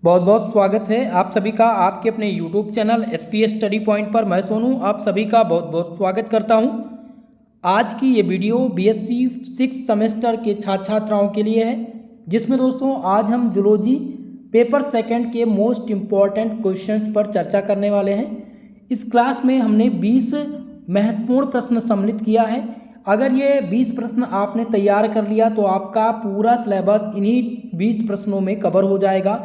बहुत बहुत स्वागत है आप सभी का आपके अपने YouTube channel SPS study point पर। मैं सोनू आप सभी का बहुत बहुत स्वागत करता हूं। आज की ये वीडियो BSc 6 सेमेस्टर के छात्र छात्राओं के लिए है, जिसमें दोस्तों आज हम जूलॉजी पेपर सेकंड के मोस्ट इम्पॉर्टेंट क्वेश्चंस पर चर्चा करने वाले हैं। इस क्लास में हमने 20 महत्वपूर्ण प्रश्न सम्मिलित किया है। अगर ये 20 प्रश्न आपने तैयार कर लिया तो आपका पूरा सिलेबस इन्हीं 20 प्रश्नों में कवर हो जाएगा।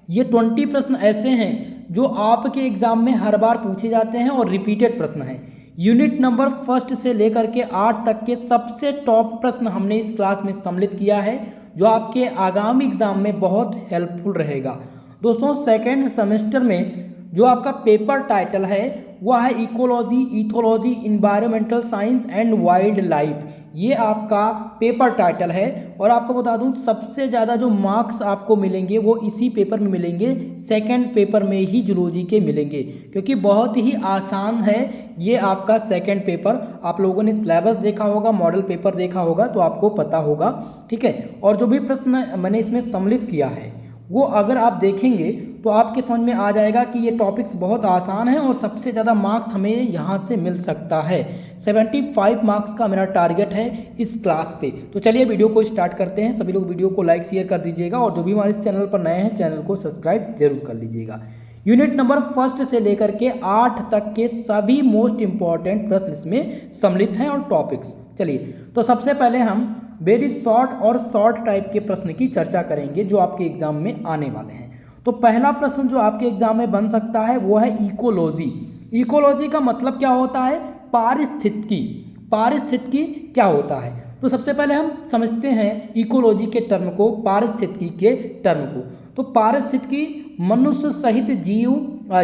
ये 20 प्रश्न ऐसे हैं जो आपके एग्जाम में हर बार पूछे जाते हैं और रिपीटेड प्रश्न हैं। यूनिट नंबर 1 से लेकर के 8 तक के सबसे टॉप प्रश्न हमने इस क्लास में सम्मिलित किया है, जो आपके आगामी एग्जाम में बहुत हेल्पफुल रहेगा। दोस्तों सेकेंड सेमेस्टर में जो आपका पेपर टाइटल है वह है ecology, ethology, environmental science and wild life. ये आपका पेपर टाइटल है और आपको बता दूं सबसे ज़्यादा जो मार्क्स आपको मिलेंगे वो इसी पेपर में मिलेंगे, सेकंड पेपर में ही जूलॉजी के मिलेंगे, क्योंकि बहुत ही आसान है ये आपका सेकंड पेपर। आप लोगों ने सिलेबस देखा होगा, मॉडल पेपर देखा होगा तो आपको पता होगा, ठीक है। और जो भी प्रश्न मैंने इसमें सम्मिलित किया है वो अगर आप देखेंगे तो आपके समझ में आ जाएगा कि ये टॉपिक्स बहुत आसान हैं और सबसे ज़्यादा मार्क्स हमें यहाँ से मिल सकता है। 75 मार्क्स का मेरा टारगेट है इस क्लास से। तो चलिए वीडियो को स्टार्ट करते हैं। सभी लोग वीडियो को लाइक शेयर कर दीजिएगा और जो भी हमारे इस चैनल पर नए हैं चैनल को सब्सक्राइब जरूर कर लीजिएगा। यूनिट नंबर 1 से लेकर के 8 तक के सभी मोस्ट इंपॉर्टेंट प्रश्न इसमें सम्मिलित हैं और टॉपिक्स। चलिए तो सबसे पहले हम वेरी शॉर्ट और शॉर्ट टाइप के प्रश्न की चर्चा करेंगे जो आपके एग्जाम में आने वाले हैं। तो पहला प्रश्न जो आपके एग्जाम में बन सकता है वो है इकोलॉजी। इकोलॉजी का मतलब क्या होता है? पारिस्थितिकी। पारिस्थितिकी क्या होता है? तो सबसे पहले हम समझते हैं इकोलॉजी के टर्म को, पारिस्थितिकी के टर्म को। तो पारिस्थितिकी मनुष्य सहित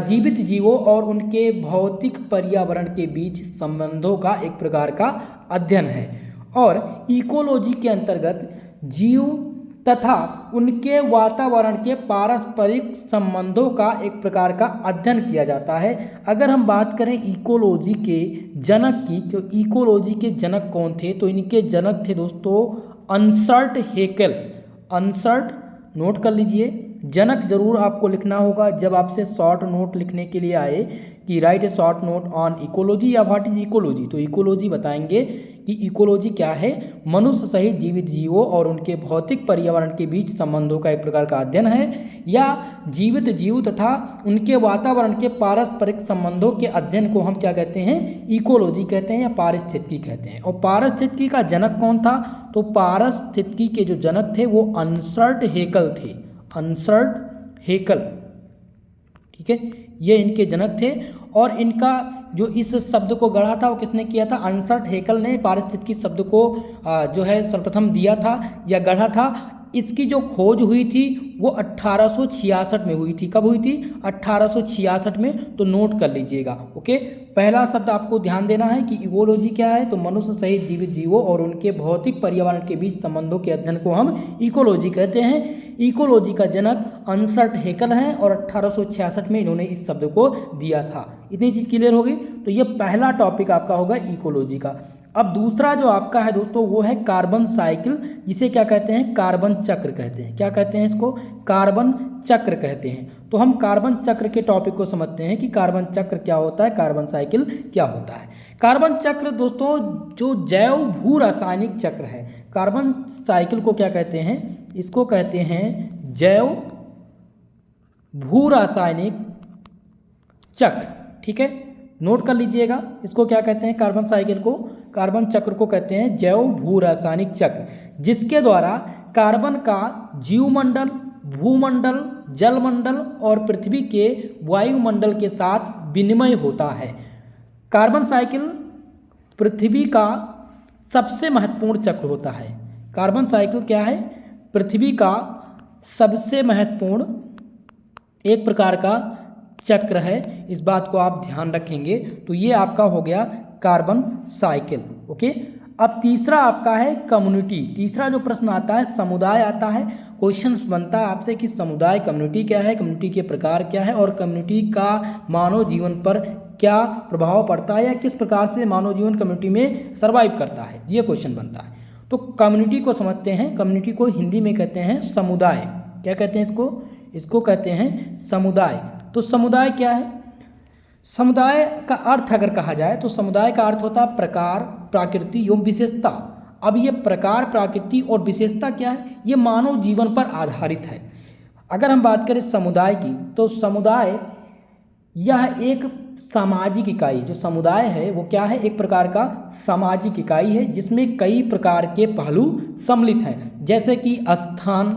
जीवित जीवों और उनके भौतिक पर्यावरण के बीच संबंधों का एक प्रकार का अध्ययन है। और इकोलॉजी के अंतर्गत जीव तथा उनके वातावरण के पारस्परिक संबंधों का एक प्रकार का अध्ययन किया जाता है। अगर हम बात करें इकोलॉजी के जनक की, तो इकोलॉजी के जनक कौन थे? तो इनके जनक थे दोस्तों अर्नस्ट हैकेल। अर्नस्ट, नोट कर लीजिए, जनक जरूर आपको लिखना होगा जब आपसे शॉर्ट नोट लिखने के लिए आए कि right A short note on ecology या व्हाट इज इकोलॉजी। तो इकोलॉजी बताएंगे कि इकोलॉजी क्या है? मनुष्य सहित जीवित जीवों और उनके भौतिक पर्यावरण के बीच संबंधों का एक प्रकार का अध्ययन है, या जीवित जीव तथा उनके वातावरण के पारस्परिक संबंधों के अध्ययन को हम क्या कहते हैं? इकोलॉजी कहते हैं या पारिस्थितिकी कहते हैं। और पारिस्थितिकी का जनक कौन था? तो पारिस्थितिकी के जो जनक थे वो अर्नस्ट हैकेल थे। अर्नस्ट हैकेल, ठीक है, ये इनके जनक थे। और इनका जो इस शब्द को गढ़ा था वो किसने किया था? अर्नस्ट हैकेल ने पारिस्थितिकी शब्द को जो है सर्वप्रथम दिया था या गढ़ा था। इसकी जो खोज हुई थी वो 1866 में हुई थी। कब हुई थी? 1866 में। तो नोट कर लीजिएगा, ओके। पहला शब्द आपको ध्यान देना है कि इकोलॉजी क्या है? तो मनुष्य सहित जीवित जीवों और उनके भौतिक पर्यावरण के बीच संबंधों के अध्ययन को हम इकोलॉजी कहते हैं। इकोलॉजी का जनक अर्नस्ट हैकेल हैं और 1866 में इन्होंने इस शब्द को दिया था। इतनी चीज क्लियर होगी। तो ये पहला टॉपिक आपका होगा इकोलॉजी का। अब दूसरा जो आपका है दोस्तों वो है कार्बन साइकिल, जिसे क्या कहते हैं? कार्बन चक्र कहते हैं। क्या कहते हैं इसको? कार्बन चक्र कहते हैं। तो हम कार्बन चक्र के टॉपिक को समझते हैं कि कार्बन चक्र क्या होता है, कार्बन साइकिल क्या होता है। कार्बन चक्र दोस्तों जो जैव भू रासायनिक चक्र है, कार्बन साइकिल को क्या कहते हैं? इसको कहते हैं जैव भू रासायनिक चक्र, ठीक है। नोट कर लीजिएगा, इसको क्या कहते हैं? कार्बन साइकिल को, कार्बन चक्र को कहते हैं जैव भू रासायनिक चक्र, जिसके द्वारा कार्बन का जीवमंडल, भूमंडल, जलमंडल और पृथ्वी के वायुमंडल के साथ विनिमय होता है। कार्बन साइकिल पृथ्वी का सबसे महत्वपूर्ण चक्र होता है। कार्बन साइकिल क्या है? पृथ्वी का सबसे महत्वपूर्ण एक प्रकार का चक्र है। इस बात को आप ध्यान रखेंगे। तो ये आपका हो गया कार्बन साइकिल, ओके। अब तीसरा आपका है कम्युनिटी। तीसरा जो प्रश्न आता है समुदाय आता है। क्वेश्चन बनता है आपसे कि समुदाय, कम्युनिटी क्या है, कम्युनिटी के प्रकार क्या है और कम्युनिटी का मानव जीवन पर क्या प्रभाव पड़ता है या किस प्रकार से मानव जीवन कम्युनिटी में सर्वाइव करता है, ये क्वेश्चन बनता है। तो कम्युनिटी को समझते हैं। कम्युनिटी को हिंदी में कहते हैं समुदाय। क्या कहते हैं इसको? इसको कहते हैं समुदाय। तो समुदाय क्या है? समुदाय का अर्थ अगर कहा जाए तो समुदाय का अर्थ होता है प्रकार, प्रकृति एवं विशेषता। अब ये प्रकार, प्रकृति और विशेषता क्या है? ये मानव जीवन पर आधारित है। अगर हम बात करें समुदाय की तो समुदाय यह एक सामाजिक इकाई, जो समुदाय है वो क्या है? एक प्रकार का सामाजिक इकाई है जिसमें कई प्रकार के पहलू सम्मिलित हैं। जैसे कि स्थान,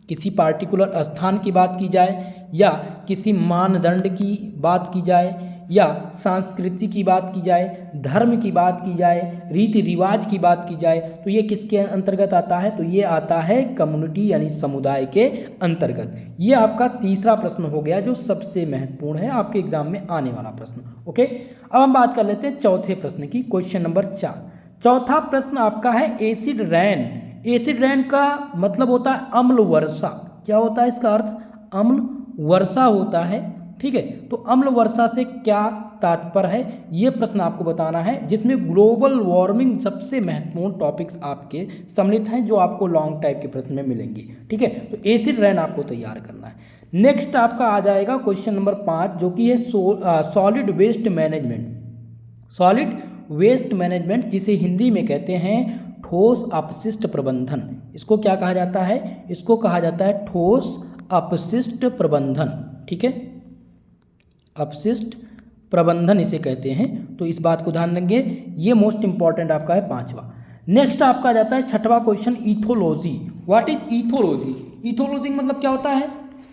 किसी पार्टिकुलर स्थान की बात की जाए, या किसी मानदंड की बात की जाए, या संस्कृति की बात की जाए, धर्म की बात की जाए, रीति रिवाज की बात की जाए, तो ये किसके अंतर्गत आता है? तो ये आता है कम्युनिटी यानी समुदाय के अंतर्गत। ये आपका तीसरा प्रश्न हो गया जो सबसे महत्वपूर्ण है आपके एग्जाम में आने वाला प्रश्न। ओके, अब हम बात कर लेते हैं चौथे प्रश्न की, क्वेश्चन नंबर 4। चौथा प्रश्न आपका है एसिड रेन। एसिड रेन का मतलब होता है अम्ल वर्षा। क्या होता है इसका अर्थ? अम्ल वर्षा होता है। ठीक है, तो अम्ल वर्षा से क्या तात्पर्य है, ये प्रश्न आपको बताना है, जिसमें ग्लोबल वार्मिंग सबसे महत्वपूर्ण टॉपिक्स आपके सम्मिलित हैं जो आपको लॉन्ग टाइप के प्रश्न में मिलेंगे। ठीक है, तो एसिड रेन आपको तैयार करना है। नेक्स्ट आपका आ जाएगा क्वेश्चन नंबर 5 जो कि है solid waste management. Solid waste management जिसे हिंदी में कहते हैं ठोस अपशिष्ट प्रबंधन। इसको क्या कहा जाता है? इसको कहा जाता है ठोस अपशिष्ट प्रबंधन। ठीक है, अपशिष्ट प्रबंधन इसे कहते हैं, तो इस बात को ध्यान देंगे। ये मोस्ट इंपॉर्टेंट आपका है 5वां। नेक्स्ट आपका जाता है 6वां question, ethology. What is ethology? Ethology मतलब क्या होता है?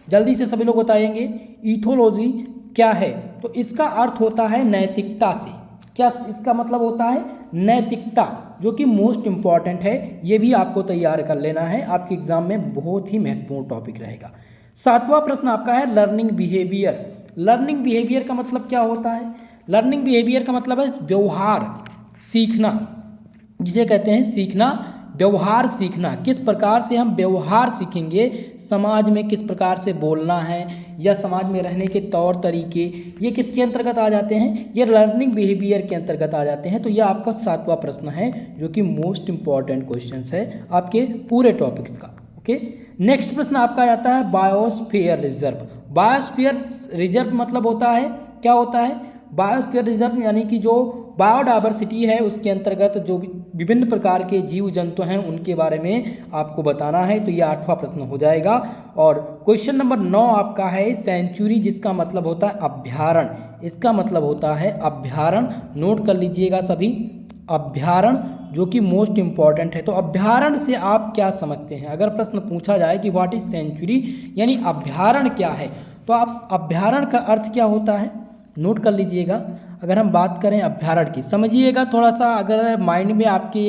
जल्दी से सभी लोग बताएंगे इथोलॉजी क्या है। तो इसका अर्थ होता है नैतिकता से। क्या इसका मतलब होता है? नैतिकता, जो कि मोस्ट इंपॉर्टेंट है। ये भी आपको तैयार कर लेना है, आपके एग्जाम में बहुत ही महत्वपूर्ण टॉपिक रहेगा। 7वां प्रश्न आपका है लर्निंग बिहेवियर। लर्निंग बिहेवियर का मतलब क्या होता है? लर्निंग बिहेवियर का मतलब है व्यवहार, सीखना, जिसे कहते हैं सीखना, व्यवहार सीखना। किस प्रकार से हम व्यवहार सीखेंगे, समाज में किस प्रकार से बोलना है, या समाज में रहने के तौर तरीके, ये किसके अंतर्गत आ जाते हैं? ये लर्निंग बिहेवियर के अंतर्गत आ जाते हैं। तो ये आपका 7वां प्रश्न है जो कि मोस्ट इंपॉर्टेंट क्वेश्चन है आपके पूरे टॉपिक्स का। ओके, नेक्स्ट प्रश्न आपका आता है बायोस्फीयर रिजर्व। बायोस्फीयर रिजर्व मतलब होता है, क्या होता है? बायोस्फीयर रिजर्व यानी कि जो बायोडायवर्सिटी है उसके अंतर्गत जो विभिन्न प्रकार के जीव जंतु हैं उनके बारे में आपको बताना है। तो ये 8वां प्रश्न हो जाएगा। और क्वेश्चन नंबर 9 आपका है सेंचुरी, जिसका मतलब होता है अभ्यारण्य। इसका मतलब होता है अभ्यारण्य, नोट कर लीजिएगा सभी, अभ्यारण्य, जो कि मोस्ट इंपॉर्टेंट है। तो अभ्यारण्य से आप क्या समझते हैं? अगर प्रश्न पूछा जाए कि व्हाट इज सेंचुरी यानी अभ्यारण्य क्या है, तो आप अभ्यारण्य का अर्थ क्या होता है नोट कर लीजिएगा। अगर हम बात करें अभ्यारण्य की, समझिएगा थोड़ा सा, अगर माइंड में आपके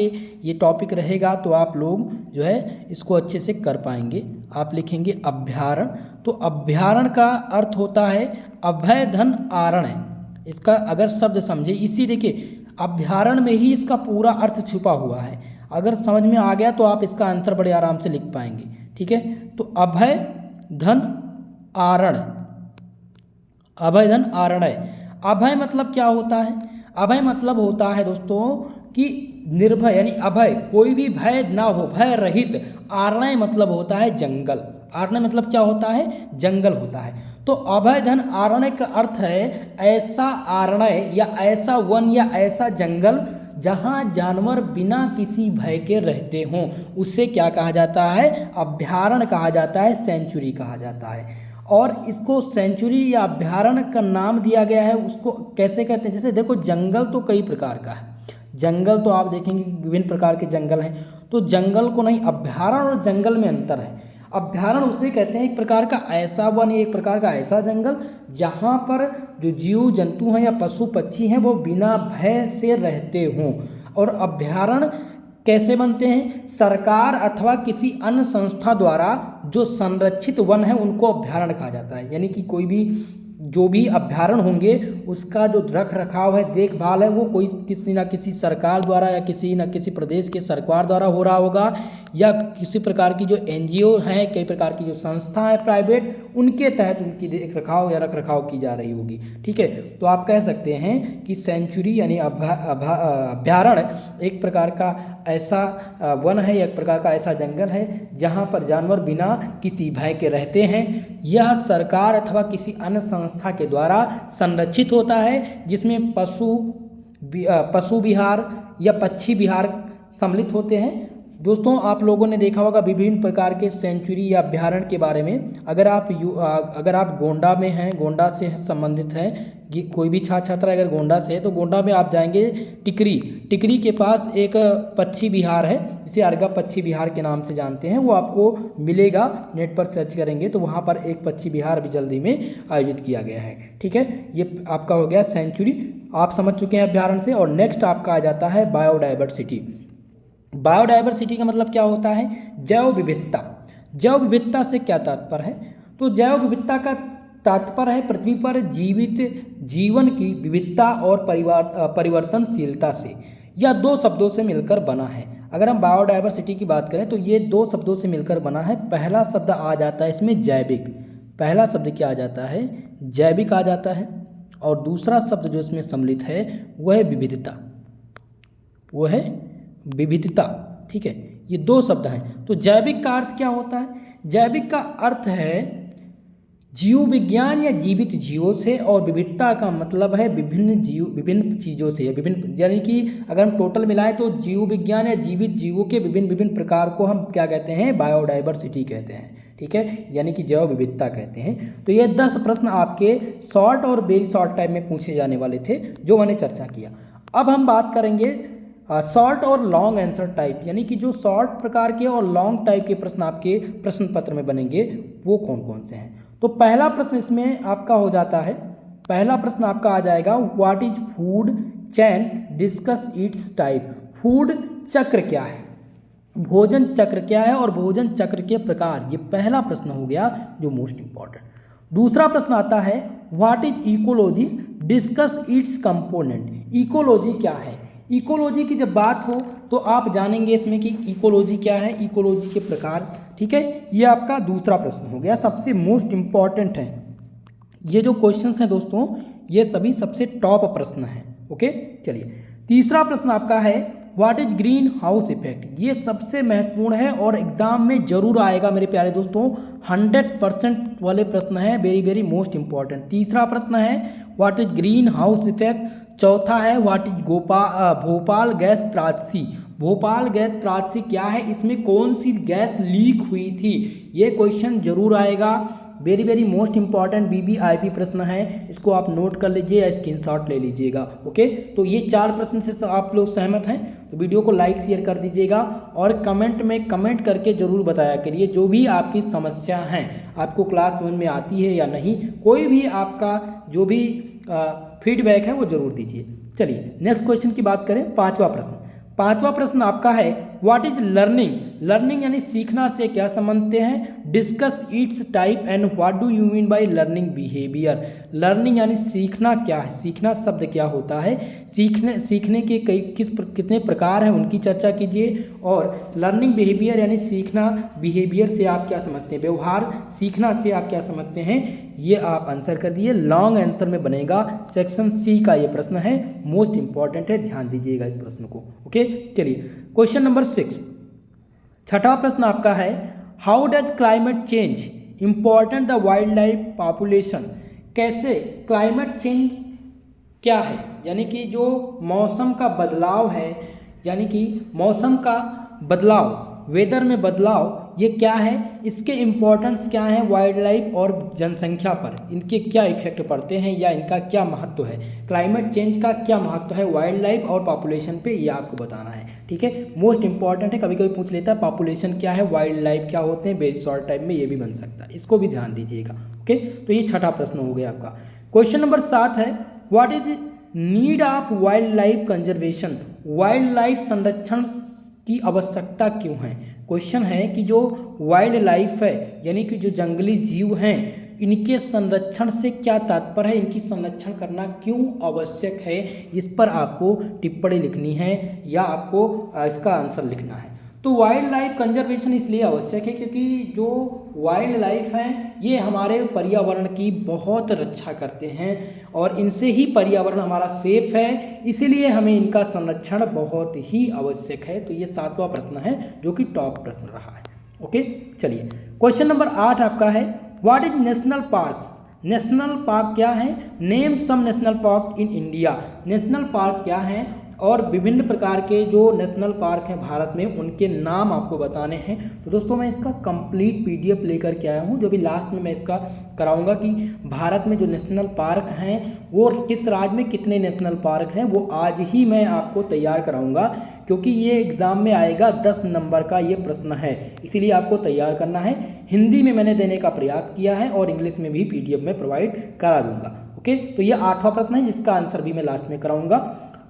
ये टॉपिक रहेगा तो आप लोग जो है इसको अच्छे से कर पाएंगे। आप लिखेंगे अभ्यारण्य, तो अभ्यारण्य का अर्थ होता है अभय धन आरण्य। इसका अगर शब्द समझे, इसी देखिए अभ्यारण्य में ही इसका पूरा अर्थ छुपा हुआ है। अगर समझ में आ गया तो आप इसका आंसर बड़े आराम से लिख पाएंगे। ठीक है, तो अभय धन आरण्य, अभय धन आरण्य। अभय मतलब क्या होता है? अभय मतलब होता है दोस्तों कि निर्भय, यानी अभय, कोई भी भय ना हो, भय रहित। आरण्य मतलब होता है जंगल। आरण्य मतलब क्या होता है? जंगल होता है। तो अभय धन आरण्य का अर्थ है ऐसा आरण्य या ऐसा वन या ऐसा जंगल जहाँ जानवर बिना किसी भय के रहते हों, उससे क्या कहा जाता है? अभ्यारण्य कहा जाता है, सेंचुरी कहा जाता है। और इसको सेंचुरी या अभ्यारण्य का नाम दिया गया है, उसको कैसे कहते हैं? जैसे देखो जंगल तो कई प्रकार का है, जंगल तो आप देखेंगे कि विभिन्न प्रकार के जंगल हैं, तो जंगल को नहीं, अभ्यारण्य और जंगल में अंतर है। अभ्यारण्य उसे कहते हैं एक प्रकार का ऐसा वन, एक प्रकार का ऐसा जंगल जहाँ पर जो जीव जंतु हैं या पशु पक्षी हैं वो बिना भय से रहते हों। और अभ्यारण्य कैसे बनते हैं? सरकार अथवा किसी अन्य संस्था द्वारा जो संरक्षित वन है उनको अभ्यारण्य कहा जाता है। यानी कि कोई भी जो भी अभ्यारण्य होंगे उसका जो रख रखाव है, देखभाल है, वो कोई किसी न किसी सरकार द्वारा या किसी न किसी प्रदेश के सरकार द्वारा हो रहा होगा, या किसी प्रकार की जो NGO हैं, कई प्रकार की जो संस्था है प्राइवेट, उनके तहत उनकी देख रखाव या रख रखाव की जा रही होगी। ठीक है, तो आप कह सकते हैं कि सेंचुरी यानी अभ्यारण्य एक प्रकार का ऐसा वन है, एक प्रकार का ऐसा जंगल है जहाँ पर जानवर बिना किसी भय के रहते हैं। यह सरकार अथवा किसी अन्य संस्था के द्वारा संरक्षित होता है, जिसमें पशु विहार या पक्षी विहार सम्मिलित होते हैं। दोस्तों, आप लोगों ने देखा होगा विभिन्न प्रकार के सेंचुरी या अभ्यारण्य के बारे में। अगर आप गोंडा में हैं, गोंडा से संबंधित हैं, कोई भी छात्र छात्रा अगर गोंडा से है तो गोंडा में आप जाएंगे टिकरी के पास एक पक्षी विहार है, इसे अर्गा पक्षी विहार के नाम से जानते हैं। वो आपको मिलेगा, नेट पर सर्च करेंगे तो वहाँ पर एक पक्षी विहार भी जल्दी में आयोजित किया गया है। ठीक है, ये आपका हो गया सेंचुरी, आप समझ चुके हैं अभ्यारण्य से। और नेक्स्ट आपका आ जाता है बायोडाइवर्सिटी। बायोडाइवर्सिटी का मतलब क्या होता है? जैव विविधता। जैव विविधता से क्या तात्पर्य है? तो जैव विविधता का तात्पर्य है पृथ्वी पर जीवित जीवन की विविधता और परिवर्तनशीलता से, या दो शब्दों से मिलकर बना है। अगर हम बायोडाइवर्सिटी की बात करें तो ये दो शब्दों से मिलकर बना है। पहला शब्द आ जाता है इसमें जैविक, पहला शब्द क्या आ जाता है? जैविक आ जाता है। और दूसरा शब्द जो इसमें सम्मिलित है वह है विविधता, वो है विविधता। ठीक है, ये दो शब्द हैं। तो जैविक का अर्थ क्या होता है? जैविक का अर्थ है जीव विज्ञान या जीवित जीवों से, और विविधता का मतलब है विभिन्न चीज़ों से, विभिन्न, यानी कि अगर हम टोटल मिलाएं तो जीव विज्ञान या जीवित जीवों के विभिन्न प्रकार को हम क्या कहते हैं? बायोडाइवर्सिटी कहते हैं। ठीक है, यानी कि जैव विविधता कहते हैं। तो ये 10 प्रश्न आपके शॉर्ट और वेरी शॉर्ट टाइम में पूछे जाने वाले थे जो मैंने चर्चा किया। अब हम बात करेंगे शॉर्ट और लॉन्ग आंसर टाइप, यानी कि जो शॉर्ट प्रकार के और लॉन्ग टाइप के प्रश्न आपके प्रश्न पत्र में बनेंगे वो कौन कौन से हैं। तो पहला प्रश्न इसमें आपका हो जाता है, पहला प्रश्न आपका आ जाएगा what is food chain, discuss it's type. Food चक्र क्या है, भोजन चक्र क्या है और भोजन चक्र के प्रकार, ये पहला प्रश्न हो गया जो मोस्ट इंपॉर्टेंट। दूसरा प्रश्न आता है what is ecology, discuss it's component. Ecology क्या है? इकोलॉजी की जब बात हो तो आप जानेंगे इसमें कि इकोलॉजी क्या है, इकोलॉजी के प्रकार। ठीक है, ये आपका दूसरा प्रश्न हो गया, सबसे मोस्ट इंपॉर्टेंट है। ये जो क्वेश्चंस हैं दोस्तों, ये सभी सबसे टॉप प्रश्न हैं। ओके, चलिए तीसरा प्रश्न आपका है what is green house effect. ये सबसे महत्वपूर्ण है और एग्जाम में जरूर आएगा मेरे प्यारे दोस्तों, 100% वाले प्रश्न है, वेरी मोस्ट इंपॉर्टेंट। तीसरा प्रश्न है what is green house effect. चौथा है व्हाट इज भोपाल गैस त्रासदी। भोपाल गैस त्रासदी क्या है, इसमें कौन सी गैस लीक हुई थी, ये क्वेश्चन जरूर आएगा, वेरी मोस्ट इंपॉर्टेंट वीवीआईपी प्रश्न है, इसको आप नोट कर लीजिए या स्क्रीनशॉट ले लीजिएगा। ओके, तो ये 4 प्रश्न से आप लोग सहमत हैं तो वीडियो को लाइक शेयर कर दीजिएगा और कमेंट में कमेंट करके जरूर बताया करिए जो भी आपकी समस्या हैं, आपको क्लास 1 में आती है या नहीं, कोई भी आपका जो भी फीडबैक है वो जरूर दीजिए। चलिए नेक्स्ट क्वेश्चन की बात करें, पांचवा प्रश्न आपका है व्हाट इज लर्निंग। लर्निंग यानी सीखना से क्या समझते हैं? Discuss it's type and what do you mean by learning behaviour. Learning यानी सीखना क्या है, सीखना शब्द क्या होता है, सीखने के कितने प्रकार हैं उनकी चर्चा कीजिए। और लर्निंग बिहेवियर यानी सीखना, बिहेवियर से आप क्या समझते हैं, व्यवहार, सीखना से आप क्या समझते हैं, ये आप आंसर कर दिए। लॉन्ग आंसर में बनेगा सेक्शन सी का ये प्रश्न है, मोस्ट इंपॉर्टेंट है, ध्यान दीजिएगा इस प्रश्न को। ओके, चलिए क्वेश्चन नंबर 6, छठा प्रश्न आपका है how does climate change important the wild life population. कैसे क्लाइमेट चेंज क्या है, यानी कि जो मौसम का बदलाव है, यानी कि मौसम का बदलाव, वेदर में बदलाव, ये क्या है, इसके इम्पोर्टेंस क्या है वाइल्ड लाइफ और जनसंख्या पर, इनके क्या इफेक्ट पड़ते हैं या इनका क्या महत्व है, क्लाइमेट चेंज का क्या महत्व है वाइल्ड लाइफ और पॉपुलेशन पे, ये आपको बताना है। ठीक है, मोस्ट इंपॉर्टेंट है, कभी कभी पूछ लेता है पॉपुलेशन क्या है, वाइल्ड लाइफ क्या होते हैं, वेरी शॉर्ट टाइम में ये भी बन सकता है, इसको भी ध्यान दीजिएगा। ओके, तो ये छठा प्रश्न हो गया आपका। क्वेश्चन नंबर 7 है what is need of wild life conservation. Wild life संरक्षण की आवश्यकता क्यों है। क्वेश्चन है कि जो वाइल्ड लाइफ है यानी कि जो जंगली जीव हैं, इनके संरक्षण से क्या तात्पर्य है, इनकी संरक्षण करना क्यों आवश्यक है, इस पर आपको टिप्पणी लिखनी है या आपको इसका आंसर लिखना है। तो वाइल्ड लाइफ कंजर्वेशन इसलिए आवश्यक है क्योंकि जो वाइल्ड लाइफ हैं ये हमारे पर्यावरण की बहुत रक्षा करते हैं और इनसे ही पर्यावरण हमारा सेफ है, इसीलिए हमें इनका संरक्षण बहुत ही आवश्यक है। तो ये 7वां प्रश्न है जो कि टॉप प्रश्न रहा है। ओके, चलिए क्वेश्चन नंबर 8 आपका है, what is national parks. National park क्या है? Name some national park in India. National park क्या है और विभिन्न प्रकार के जो नेशनल पार्क हैं भारत में उनके नाम आपको बताने हैं। तो दोस्तों मैं इसका कंप्लीट पीडीएफ लेकर के आया हूँ, जो भी लास्ट में मैं इसका कराऊंगा कि भारत में जो नेशनल पार्क हैं वो किस राज्य में कितने नेशनल पार्क हैं, वो आज ही मैं आपको तैयार कराऊंगा, क्योंकि ये एग्ज़ाम में आएगा 10 नंबर का ये प्रश्न है, इसीलिए आपको तैयार करना है। हिंदी में मैंने देने का प्रयास किया है और इंग्लिश में भी पीडीएफ में प्रोवाइड करा दूंगा। ओके, तो ये 8वां प्रश्न है जिसका आंसर भी मैं लास्ट में कराऊंगा।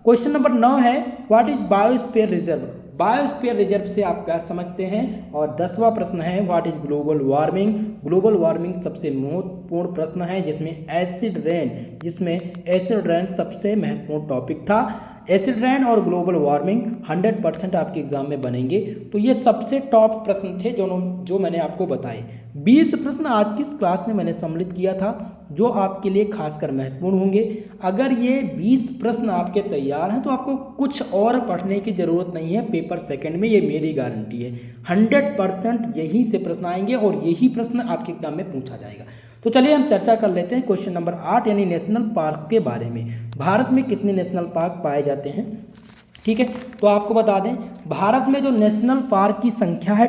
क्वेश्चन नंबर 9 है, what is biosphere reserve. Biosphere reserve से आप क्या समझते हैं। और 10वां प्रश्न है, what is global warming. Global warming सबसे महत्वपूर्ण प्रश्न है जिसमें एसिड रेन सबसे महत्वपूर्ण टॉपिक था। एसिड रेन और ग्लोबल वार्मिंग 100% आपके एग्जाम में बनेंगे। तो ये सबसे टॉप प्रश्न थे जो मैंने आपको बताए। 20 प्रश्न आज की इस क्लास में मैंने सम्मिलित किया था जो आपके लिए खासकर महत्वपूर्ण होंगे। अगर ये 20 प्रश्न आपके तैयार हैं तो आपको कुछ और पढ़ने की ज़रूरत नहीं है। पेपर सेकंड में ये मेरी गारंटी है, 100% यहीं से प्रश्न आएंगे और यही प्रश्न आपके एग्जाम में पूछा जाएगा। तो चलिए हम चर्चा कर लेते हैं क्वेश्चन नंबर 8 यानी नेशनल पार्क के बारे में। भारत में कितने नेशनल पार्क पाए जाते हैं, ठीक है। तो आपको बता दें भारत में जो नेशनल पार्क की संख्या है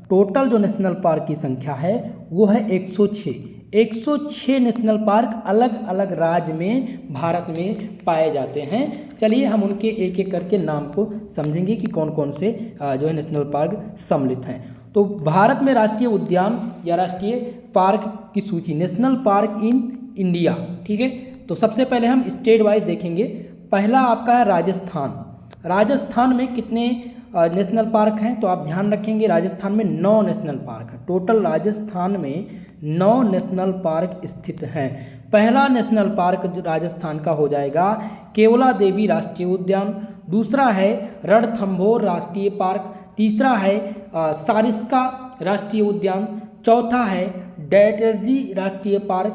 टोटल जो नेशनल पार्क की संख्या है वो है 106 नेशनल पार्क अलग अलग राज्य में भारत में पाए जाते हैं। चलिए हम उनके एक एक करके नाम को समझेंगे कि कौन कौन से जो है नेशनल पार्क सम्मिलित हैं। तो भारत में राष्ट्रीय उद्यान या राष्ट्रीय पार्क की सूची, नेशनल पार्क इन इंडिया, ठीक है। तो सबसे पहले हम स्टेट वाइज देखेंगे। पहला आपका है राजस्थान में कितने नेशनल पार्क हैं, तो आप ध्यान रखेंगे राजस्थान में 9 नेशनल पार्क हैं। टोटल राजस्थान में 9 नेशनल पार्क स्थित हैं। पहला नेशनल पार्क जो राजस्थान का हो जाएगा केवला देवी राष्ट्रीय उद्यान, दूसरा है रणथंभौर राष्ट्रीय पार्क, तीसरा है सारिस्का राष्ट्रीय उद्यान, चौथा है डैटर्जी राष्ट्रीय पार्क,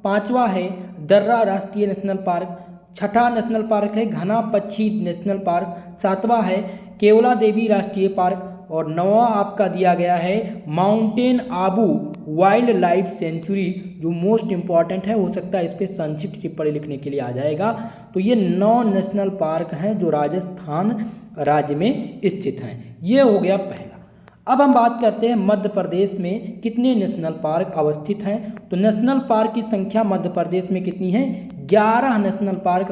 पांचवा है दर्रा राष्ट्रीय नेशनल पार्क, छठा नेशनल पार्क है घना पक्षी नेशनल पार्क, सातवां है केवला देवी राष्ट्रीय पार्क और 9वां आपका दिया गया है mountain Abu wild life sanctuary, जो मोस्ट इंपॉर्टेंट है। हो सकता है इस पर संक्षिप्त टिप्पणी लिखने के लिए आ जाएगा। तो ये 9 नेशनल पार्क हैं जो राजस्थान राज्य में स्थित हैं। ये हो गया पहला। अब हम बात करते हैं मध्य प्रदेश में कितने नेशनल पार्क अवस्थित हैं। तो नेशनल पार्क की संख्या मध्य प्रदेश में कितनी है, 11 नेशनल पार्क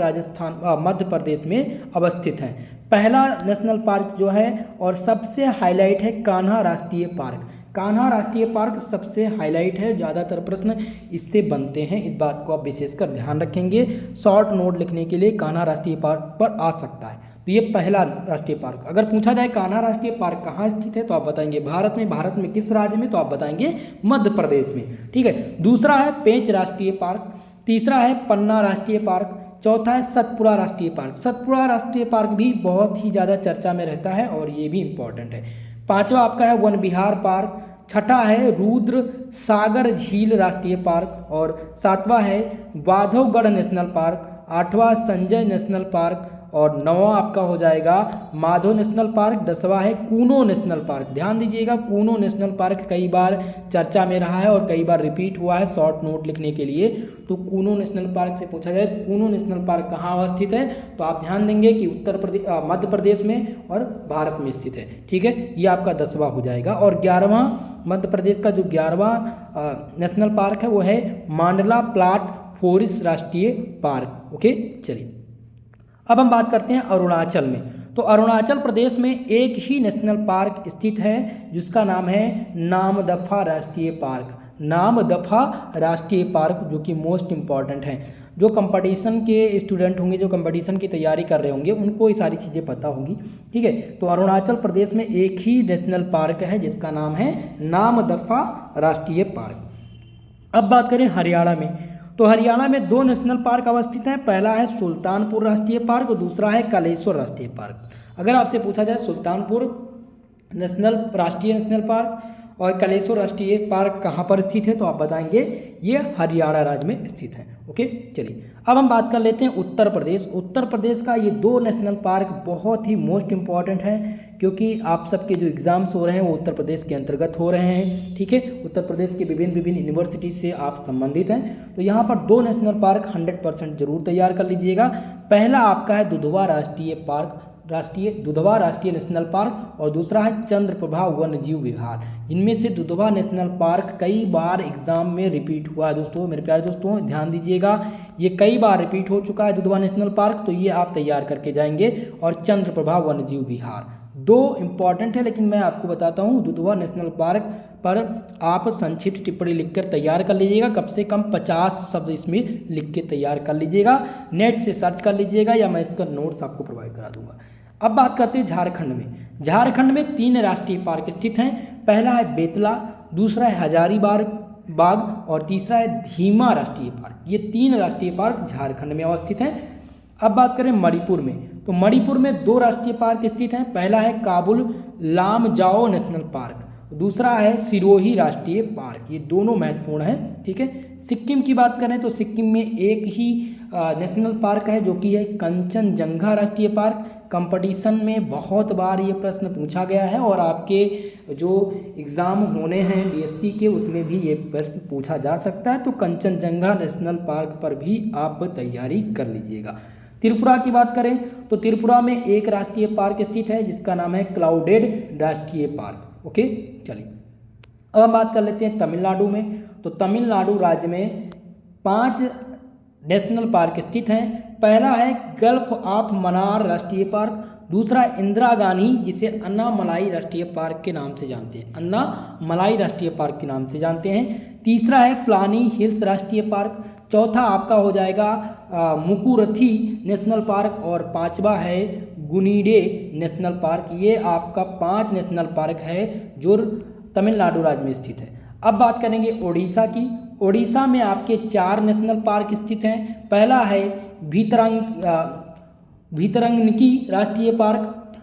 मध्य प्रदेश में अवस्थित हैं। पहला नेशनल पार्क जो है और सबसे हाईलाइट है कान्हा राष्ट्रीय पार्क। कान्हा राष्ट्रीय पार्क सबसे हाईलाइट है, ज़्यादातर प्रश्न इससे बनते हैं, इस बात को आप विशेषकर ध्यान रखेंगे। शॉर्ट नोट लिखने के लिए कान्हा राष्ट्रीय पार्क पर आ सकता है। तो ये पहला राष्ट्रीय पार्क। अगर पूछा जाए कान्हा राष्ट्रीय पार्क कहाँ स्थित है तो आप बताएंगे भारत में किस राज्य में, तो आप बताएंगे मध्य प्रदेश में, ठीक है। दूसरा है पेंच राष्ट्रीय पार्क, तीसरा है पन्ना राष्ट्रीय पार्क, चौथा है सतपुड़ा राष्ट्रीय पार्क। सतपुड़ा राष्ट्रीय पार्क भी बहुत ही ज़्यादा चर्चा में रहता है और ये भी इम्पॉर्टेंट है। पांचवा आपका है वन विहार पार्क, छठा है रुद्र सागर झील राष्ट्रीय पार्क और सातवां है बांधवगढ़ नेशनल पार्क, आठवां संजय नेशनल पार्क और 9वां आपका हो जाएगा माधव नेशनल पार्क, 10वां है कूनो नेशनल पार्क। ध्यान दीजिएगा कूनो नेशनल पार्क कई बार चर्चा में रहा है और कई बार रिपीट हुआ है शॉर्ट नोट लिखने के लिए। तो कूनो नेशनल पार्क से पूछा जाए कूनो नेशनल पार्क कहाँ अवस्थित है तो आप ध्यान देंगे कि मध्य प्रदेश में और भारत में स्थित है, ठीक है। ये आपका 10वां हो जाएगा। और 11वां मध्य प्रदेश का जो 11वां नेशनल पार्क है वो है मांडला प्लाट फॉरेस्ट राष्ट्रीय पार्क। ओके, चलिए अब हम बात करते हैं अरुणाचल में। तो अरुणाचल प्रदेश में एक ही नेशनल पार्क स्थित है जिसका नाम है नामदफा राष्ट्रीय पार्क। नामदफा राष्ट्रीय पार्क जो कि मोस्ट इम्पॉर्टेंट है। जो कंपटीशन के स्टूडेंट होंगे, जो कंपटीशन की तैयारी कर रहे होंगे, उनको ये सारी चीज़ें पता होंगी, ठीक है। तो अरुणाचल प्रदेश में एक ही नेशनल पार्क है जिसका नाम है नामदफा राष्ट्रीय पार्क। अब बात करें हरियाणा में। तो हरियाणा में 2 नेशनल पार्क अवस्थित हैं। पहला है सुल्तानपुर राष्ट्रीय पार्क और दूसरा है कालेश्वर राष्ट्रीय पार्क। अगर आपसे पूछा जाए सुल्तानपुर राष्ट्रीय नेशनल पार्क और कलेसो राष्ट्रीय पार्क कहाँ पर स्थित है, तो आप बताएंगे ये हरियाणा राज्य में स्थित है। ओके, चलिए अब हम बात कर लेते हैं उत्तर प्रदेश। उत्तर प्रदेश का ये 2 नेशनल पार्क बहुत ही मोस्ट इम्पॉर्टेंट है, क्योंकि आप सबके जो एग्जाम्स हो रहे हैं वो उत्तर प्रदेश के अंतर्गत हो रहे हैं। ठीक है, उत्तर प्रदेश के विभिन्न यूनिवर्सिटी से आप संबंधित हैं, तो यहाँ पर 2 नेशनल पार्क 100% जरूर तैयार कर लीजिएगा। पहला आपका है दुधवा राष्ट्रीय पार्क, दुधवा राष्ट्रीय नेशनल पार्क, और दूसरा है चंद्रप्रभा वन्यजीव विहार। इनमें से दुधवा नेशनल पार्क कई बार एग्जाम में रिपीट हुआ है दोस्तों, मेरे प्यारे दोस्तों ध्यान दीजिएगा, ये कई बार रिपीट हो चुका है दुधवा नेशनल पार्क, तो ये आप तैयार करके जाएंगे। और चंद्रप्रभा वन्यजीव विहार 2 इम्पॉर्टेंट है, लेकिन मैं आपको बताता हूँ दुधवा नेशनल पार्क पर आप संक्षिप्त टिप्पणी लिखकर तैयार कर लीजिएगा, कम से कम 50 शब्द इसमें लिख के तैयार कर लीजिएगा, नेट से सर्च कर लीजिएगा या मैं इसका नोट्स आपको प्रोवाइड करा दूंगा। अब बात करते हैं झारखंड में। झारखंड में 3 राष्ट्रीय पार्क स्थित हैं। पहला है बेतला, दूसरा है हजारीबाग और तीसरा है धीमा राष्ट्रीय पार्क। ये 3 राष्ट्रीय पार्क झारखंड में अवस्थित हैं। अब बात करें मणिपुर में, तो मणिपुर में 2 राष्ट्रीय पार्क स्थित हैं। पहला है काबुल लामजाओ नेशनल पार्क, दूसरा है सिरोही राष्ट्रीय पार्क। ये दोनों महत्वपूर्ण हैं। ठीक है, सिक्किम की बात करें तो सिक्किम में एक ही नेशनल पार्क है जो कि है कंचनजंगा राष्ट्रीय पार्क। कंपटीशन में बहुत बार ये प्रश्न पूछा गया है और आपके जो एग्ज़ाम होने हैं बीएससी के उसमें भी ये प्रश्न पूछा जा सकता है, तो कंचनजंगा नेशनल पार्क पर भी आप तैयारी कर लीजिएगा। त्रिपुरा की बात करें तो त्रिपुरा में एक राष्ट्रीय पार्क स्थित है जिसका नाम है क्लाउडेड राष्ट्रीय पार्क। ओके, चलिए अब हम बात कर लेते हैं तमिलनाडु में। तो तमिलनाडु राज्य में 5 नेशनल पार्क स्थित हैं। पहला है गल्फ ऑफ मन्नार राष्ट्रीय पार्क, दूसरा इंदिरा गांधी जिसे अन्नामलाई राष्ट्रीय पार्क के नाम से जानते हैं, अन्नामलाई राष्ट्रीय पार्क के नाम से जानते हैं। तीसरा है प्लानी हिल्स राष्ट्रीय पार्क, चौथा आपका हो जाएगा मुकुरथी नेशनल पार्क और 5वां है गुनीडे नेशनल पार्क। ये आपका 5 नेशनल पार्क है जो तमिलनाडु राज्य में स्थित है। अब बात करेंगे ओडिशा की। ओडिशा में आपके 4 नेशनल पार्क स्थित हैं। पहला है भीतरंगकी राष्ट्रीय पार्क,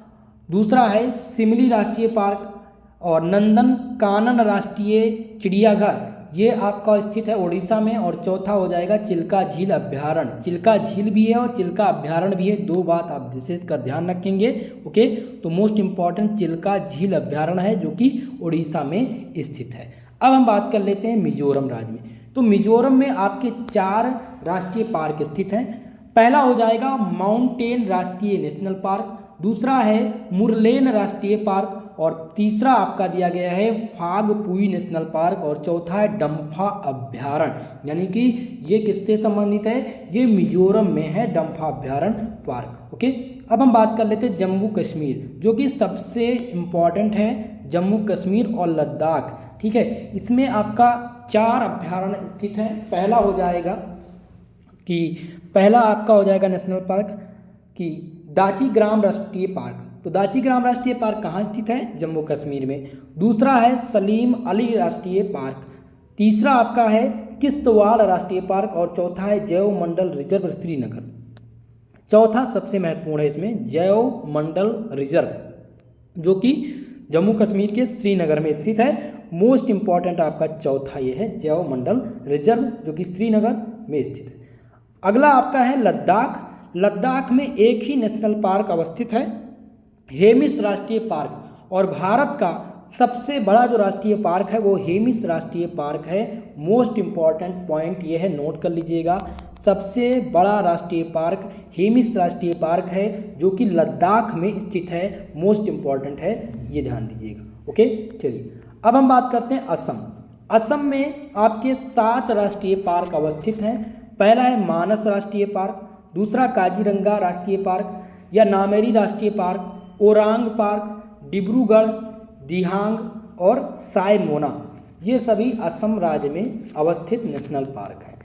दूसरा है सिमली राष्ट्रीय पार्क और नंदन कानन राष्ट्रीय चिड़ियाघर, ये आपका स्थित है ओडिशा में। और चौथा हो जाएगा चिल्का झील अभ्यारण्य। चिल्का झील भी है और चिल्का अभ्यारण्य भी है, 2 बात आप विशेष कर ध्यान रखेंगे। ओके, तो मोस्ट इंपॉर्टेंट चिल्का झील अभ्यारण्य है जो कि ओडिशा में स्थित है। अब हम बात कर लेते हैं मिजोरम राज्य में। तो मिजोरम में आपके 4 राष्ट्रीय पार्क स्थित हैं। पहला हो जाएगा माउंटेन राष्ट्रीय नेशनल पार्क, दूसरा है मुरलेन राष्ट्रीय पार्क और तीसरा आपका दिया गया है फागपुई नेशनल पार्क और चौथा है डम्फा अभ्यारण्य। यानी कि ये किससे संबंधित है, ये मिजोरम में है डम्फा अभ्यारण्य पार्क। ओके, अब हम बात कर लेते हैं जम्मू कश्मीर जो कि सबसे इम्पॉर्टेंट है, जम्मू कश्मीर और लद्दाख। ठीक है, इसमें आपका 4 अभ्यारण्य स्थित हैं। पहला आपका हो जाएगा नेशनल पार्क कि दाचीग्राम राष्ट्रीय पार्क। तो दाचीग्राम राष्ट्रीय पार्क कहाँ स्थित है, जम्मू कश्मीर में। दूसरा है सलीम अली राष्ट्रीय पार्क, तीसरा आपका है किश्तवाड़ राष्ट्रीय पार्क और चौथा है जैव मंडल रिजर्व श्रीनगर। चौथा सबसे महत्वपूर्ण है इसमें, जैव मंडल रिजर्व जो कि जम्मू कश्मीर के श्रीनगर में स्थित है। मोस्ट इंपॉर्टेंट आपका चौथा ये है जैव मंडल रिजर्व जो कि श्रीनगर में स्थित है। अगला आपका है लद्दाख। लद्दाख में एक ही नेशनल पार्क अवस्थित है, हेमिस राष्ट्रीय पार्क, और भारत का सबसे बड़ा जो राष्ट्रीय पार्क है वो हेमिस राष्ट्रीय पार्क है। मोस्ट इंपॉर्टेंट पॉइंट ये है, नोट कर लीजिएगा, सबसे बड़ा राष्ट्रीय पार्क हेमिस राष्ट्रीय पार्क है जो कि लद्दाख में स्थित है। मोस्ट इंपॉर्टेंट है, ये ध्यान दीजिएगा। ओके, चलिए अब हम बात करते हैं असम। असम में आपके 7 राष्ट्रीय पार्क अवस्थित हैं। पहला है मानस राष्ट्रीय पार्क, दूसरा काजीरंगा राष्ट्रीय पार्क या नामेरी राष्ट्रीय पार्क, ओरांग पार्क, डिब्रूगढ़, दिहांग और सायमोना, ये सभी असम राज्य में अवस्थित नेशनल पार्क हैं।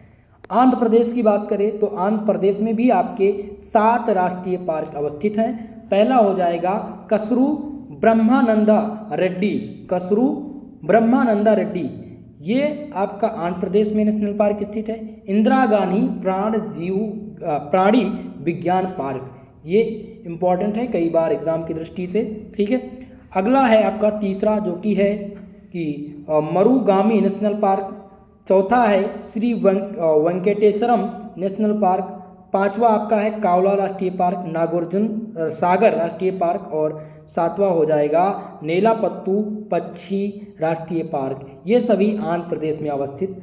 आंध्र प्रदेश की बात करें तो आंध्र प्रदेश में भी आपके 7 राष्ट्रीय पार्क अवस्थित हैं। पहला हो जाएगा कसरू ब्रह्मानंदा रेड्डी, कसरू ब्रह्मानंदा रेड्डी, ये आपका आंध्र प्रदेश में नेशनल पार्क स्थित है। इंदिरा गांधी प्राणी विज्ञान पार्क, ये इंपॉर्टेंट है कई बार एग्जाम की दृष्टि से। ठीक है, अगला है आपका तीसरा जो कि है कि मरुगामी नेशनल पार्क, चौथा है श्री वेंकटेश्वरम नेशनल पार्क, पांचवा आपका है कावला राष्ट्रीय पार्क, नागार्जुन सागर राष्ट्रीय पार्क और सातवां हो जाएगा नेलापत्तू पक्षी राष्ट्रीय पार्क। ये सभी आंध्र प्रदेश में अवस्थित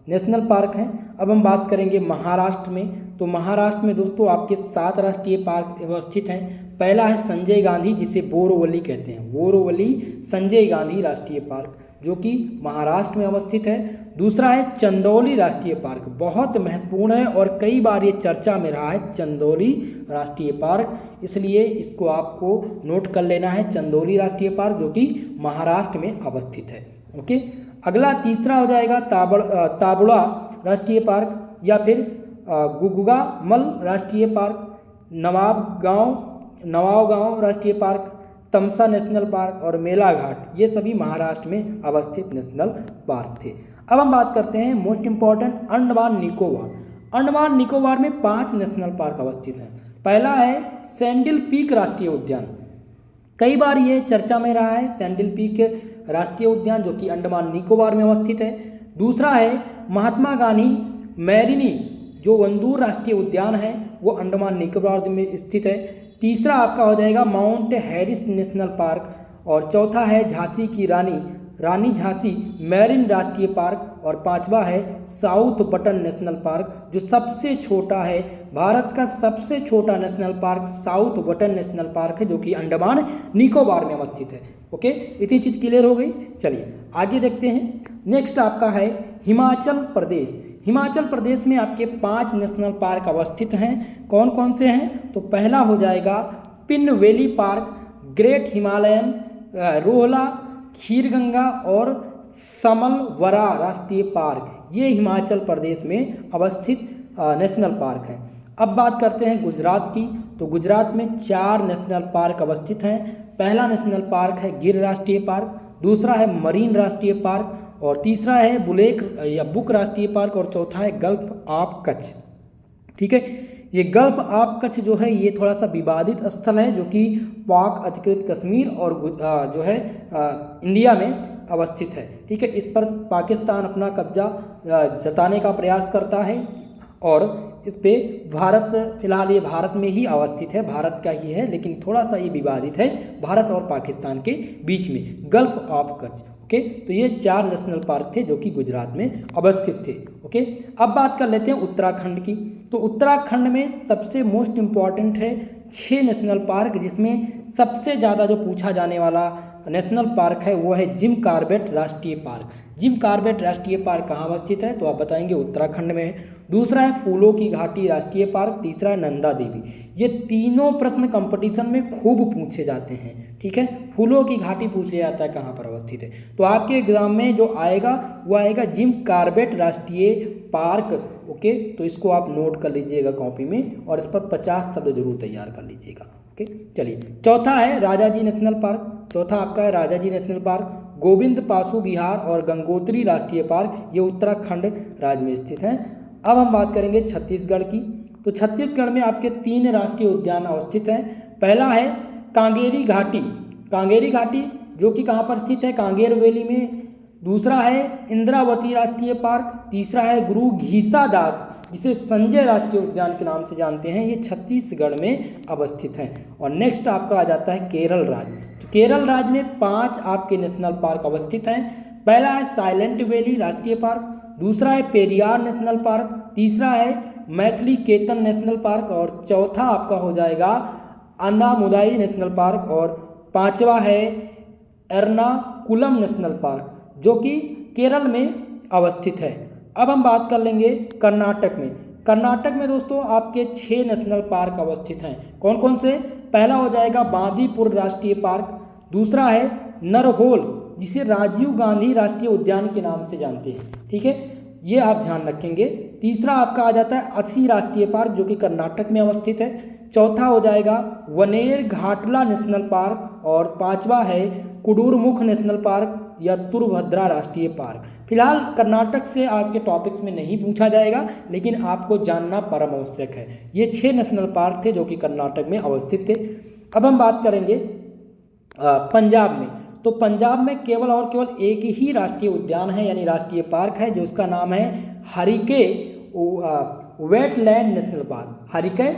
नेशनल पार्क हैं। अब हम बात करेंगे महाराष्ट्र में। तो महाराष्ट्र में दोस्तों आपके 7 राष्ट्रीय पार्क अवस्थित हैं। पहला है संजय गांधी, जिसे बोरोवली कहते हैं, बोरोवली संजय गांधी राष्ट्रीय पार्क, जो कि महाराष्ट्र में अवस्थित है। दूसरा है चंदौली राष्ट्रीय पार्क, बहुत महत्वपूर्ण है और कई बार ये चर्चा में रहा है चंदौली राष्ट्रीय पार्क, इसलिए इसको आपको नोट कर लेना है, चंदौली राष्ट्रीय पार्क जो कि महाराष्ट्र में अवस्थित है। ओके, अगला तीसरा हो जाएगा ताबड़ा राष्ट्रीय पार्क या फिर गुगुगामल राष्ट्रीय पार्क, नवागांव राष्ट्रीय पार्क, तमसा नेशनल पार्क और मेलाघाट, ये सभी महाराष्ट्र में अवस्थित नेशनल पार्क थे। अब हम बात करते हैं मोस्ट इंपॉर्टेंट अंडमान निकोबार। अंडमान निकोबार में 5 नेशनल पार्क अवस्थित हैं। पहला है सैंडल पीक राष्ट्रीय उद्यान, कई बार ये चर्चा में रहा है, सैंडल पीक राष्ट्रीय उद्यान जो कि अंडमान निकोबार में अवस्थित है। दूसरा है महात्मा गांधी मैरिनी जो वंदूर राष्ट्रीय उद्यान है, वो अंडमान निकोबार में स्थित है। तीसरा आपका हो जाएगा माउंट हैरिस नेशनल पार्क और चौथा है झांसी की रानी झांसी मैरीन राष्ट्रीय पार्क और पांचवा है साउथ बटन नेशनल पार्क जो सबसे छोटा है, भारत का सबसे छोटा national park south button national park है जो कि अंडमान निकोबार में अवस्थित है। ओके, इतनी चीज़ क्लियर हो गई। चलिए आगे देखते हैं। नेक्स्ट आपका है हिमाचल प्रदेश। हिमाचल प्रदेश में आपके 5 नेशनल पार्क अवस्थित हैं। कौन कौन से हैं? तो पहला हो जाएगा Pin valley park, great Himalayan, Rohla, Kheerganga और समलवरा राष्ट्रीय पार्क, ये हिमाचल प्रदेश में अवस्थित नेशनल पार्क हैं। अब बात करते हैं गुजरात की। तो गुजरात में 4 नेशनल पार्क अवस्थित हैं। पहला नेशनल पार्क है गिर राष्ट्रीय पार्क, दूसरा है मरीन राष्ट्रीय पार्क और तीसरा है बुक राष्ट्रीय पार्क और चौथा है गल्फ ऑफ कच्छ। ठीक है, ये गल्फ ऑफ कच्छ जो है ये थोड़ा सा विवादित स्थल है जो कि पाक अधिकृत कश्मीर और जो है इंडिया में अवस्थित है। ठीक है, इस पर पाकिस्तान अपना कब्जा जताने का प्रयास करता है और इस पे भारत, फिलहाल ये भारत में ही अवस्थित है, भारत का ही है, लेकिन थोड़ा सा ये विवादित है भारत और पाकिस्तान के बीच में, गल्फ ऑफ कच्छ। ओके, तो ये 4 नेशनल पार्क थे जो कि गुजरात में अवस्थित थे। ओके, अब बात कर लेते हैं उत्तराखंड की। तो उत्तराखंड में सबसे मोस्ट इम्पॉर्टेंट है 6 नेशनल पार्क, जिसमें सबसे ज़्यादा जो पूछा जाने वाला नेशनल पार्क है वो है जिम कॉर्बेट राष्ट्रीय पार्क। जिम कॉर्बेट राष्ट्रीय पार्क कहाँ अवस्थित है? तो आप बताएंगे उत्तराखंड में है। दूसरा है फूलों की घाटी राष्ट्रीय पार्क, तीसरा है नंदा देवी। ये तीनों प्रश्न कंपटीशन में खूब पूछे जाते हैं। ठीक है, फूलों की घाटी पूछ लिया जाता है कहाँ पर अवस्थित है, तो आपके एग्जाम में जो आएगा वो आएगा जिम कॉर्बेट राष्ट्रीय पार्क। ओके, तो इसको आप नोट कर लीजिएगा कॉपी में और इस पर 50 शब्द जरूर तैयार कर लीजिएगा। ओके, चलिए चौथा है राजाजी नेशनल पार्क। चौथा आपका है राजाजी नेशनल पार्क, गोविंद पाशु बिहार और गंगोत्री राष्ट्रीय पार्क, ये उत्तराखंड राज्य में स्थित हैं। अब हम बात करेंगे छत्तीसगढ़ की। तो छत्तीसगढ़ में आपके 3 राष्ट्रीय उद्यान अवस्थित हैं। पहला है कांगेरी घाटी, कांगेरी घाटी जो कि कहाँ पर स्थित है? कांगेर वैली में। दूसरा है इंद्रावती राष्ट्रीय पार्क, तीसरा है गुरु घीसा दास जिसे संजय राष्ट्रीय उद्यान के नाम से जानते हैं, ये छत्तीसगढ़ में अवस्थित हैं। और नेक्स्ट आपका आ जाता है केरल राज्य। तो केरल राज्य में 5 आपके नेशनल पार्क अवस्थित हैं। पहला है साइलेंट वैली राष्ट्रीय पार्क, दूसरा है पेरियार नेशनल पार्क, तीसरा है मैथिली केतन नेशनल पार्क और चौथा आपका हो जाएगा अन्नामुदाई नेशनल पार्क और पांचवा है एर्नाकुलम नेशनल पार्क जो कि केरल में अवस्थित है। अब हम बात कर लेंगे कर्नाटक में। कर्नाटक में दोस्तों आपके 6 नेशनल पार्क अवस्थित हैं। कौन कौन से? पहला हो जाएगा बांदीपुर राष्ट्रीय पार्क, दूसरा है नरहोल जिसे राजीव गांधी राष्ट्रीय उद्यान के नाम से जानते हैं। ठीक है, ये आप ध्यान रखेंगे। तीसरा आपका आ जाता है अस्सी राष्ट्रीय पार्क जो कि कर्नाटक में अवस्थित है। चौथा हो जाएगा वनेर घाटला नेशनल पार्क और पांचवा है कुडुरमुख नेशनल पार्क या तुरभद्रा राष्ट्रीय पार्क। फिलहाल कर्नाटक से आपके टॉपिक्स में नहीं पूछा जाएगा, लेकिन आपको जानना परम आवश्यक है। ये 6 नेशनल पार्क थे जो कि कर्नाटक में अवस्थित थे। अब हम बात करेंगे पंजाब में। तो पंजाब में केवल और केवल एक ही राष्ट्रीय उद्यान है यानी राष्ट्रीय पार्क है, जो उसका नाम है Harike wetland national park. Harike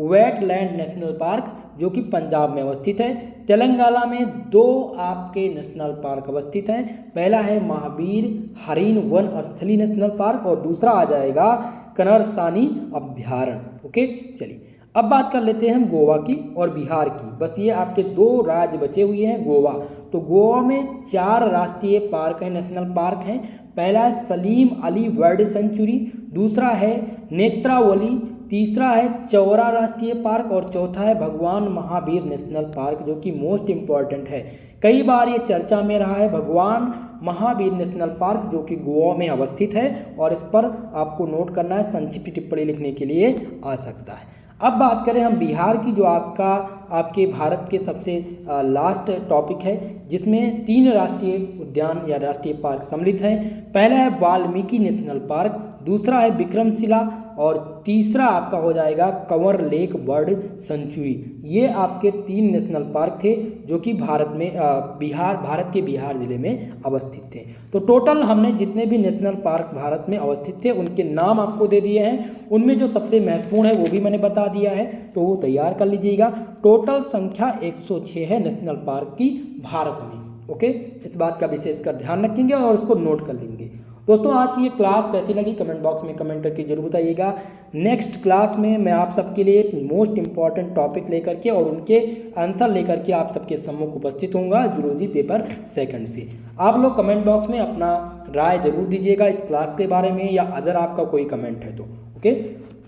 wetland national park जो कि पंजाब में अवस्थित है। तेलंगाना में 2 आपके नेशनल पार्क अवस्थित हैं। पहला है महावीर हरिण वन स्थली नेशनल पार्क और दूसरा आ जाएगा कनरसानी अभ्यारण्य। ओके, चलिए अब बात कर लेते हैं हम गोवा की और बिहार की। बस ये आपके 2 राज्य बचे हुए हैं। गोवा, तो गोवा में 4 राष्ट्रीय पार्क हैं, नेशनल पार्क हैं। पहला है सलीम अली बर्ड सेंचुरी, दूसरा है नेत्रावली, तीसरा है चौरा राष्ट्रीय पार्क और चौथा है भगवान महावीर नेशनल पार्क, जो कि मोस्ट इम्पॉर्टेंट है। कई बार ये चर्चा में रहा है भगवान महावीर नेशनल पार्क, जो कि गोवा में अवस्थित है और इस पर आपको नोट करना है, संक्षिप्त टिप्पणी लिखने के लिए आ सकता है। अब बात करें हम बिहार की, जो आपके भारत के सबसे लास्ट टॉपिक है, जिसमें 3 राष्ट्रीय उद्यान या राष्ट्रीय पार्क सम्मिलित हैं। पहला है वाल्मीकि नेशनल पार्क, दूसरा है विक्रमशिला और तीसरा आपका हो जाएगा कंवर लेक बर्ड सेंचुरी। ये आपके 3 नेशनल पार्क थे जो कि भारत के बिहार जिले में अवस्थित थे। तो टोटल हमने जितने भी नेशनल पार्क भारत में अवस्थित थे उनके नाम आपको दे दिए हैं। उनमें जो सबसे महत्वपूर्ण है वो भी मैंने बता दिया है, तो वो तैयार कर लीजिएगा। टोटल संख्या 106 है नेशनल पार्क की भारत में। ओके, इस बात का विशेषकर ध्यान रखेंगे और उसको नोट कर लेंगे। दोस्तों, आज की ये क्लास कैसी लगी कमेंट बॉक्स में कमेंट करके जरूर बताइएगा। नेक्स्ट क्लास में मैं आप सबके लिए एक मोस्ट इंपॉर्टेंट टॉपिक लेकर के और उनके आंसर लेकर के आप सबके सम्मुख उपस्थित होऊंगा जूलॉजी पेपर 2 से। आप लोग कमेंट बॉक्स में अपना राय जरूर दीजिएगा इस क्लास के बारे में, या अगर आपका कोई कमेंट है तो। ओके,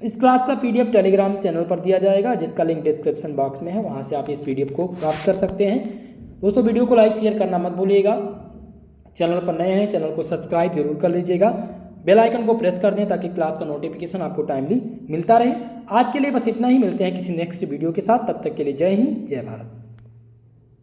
इस क्लास का PDF टेलीग्राम चैनल पर दिया जाएगा, जिसका लिंक डिस्क्रिप्शन बॉक्स में है, वहाँ से आप इस PDF को प्राप्त कर सकते हैं। दोस्तों, वीडियो को लाइक शेयर करना मत भूलिएगा। चैनल पर नए हैं, चैनल को सब्सक्राइब जरूर कर लीजिएगा। बेल आइकन को प्रेस कर दें ताकि क्लास का नोटिफिकेशन आपको टाइमली मिलता रहे। आज के लिए बस इतना ही, मिलते हैं किसी नेक्स्ट वीडियो के साथ। तब तक के लिए जय हिंद, जय भारत।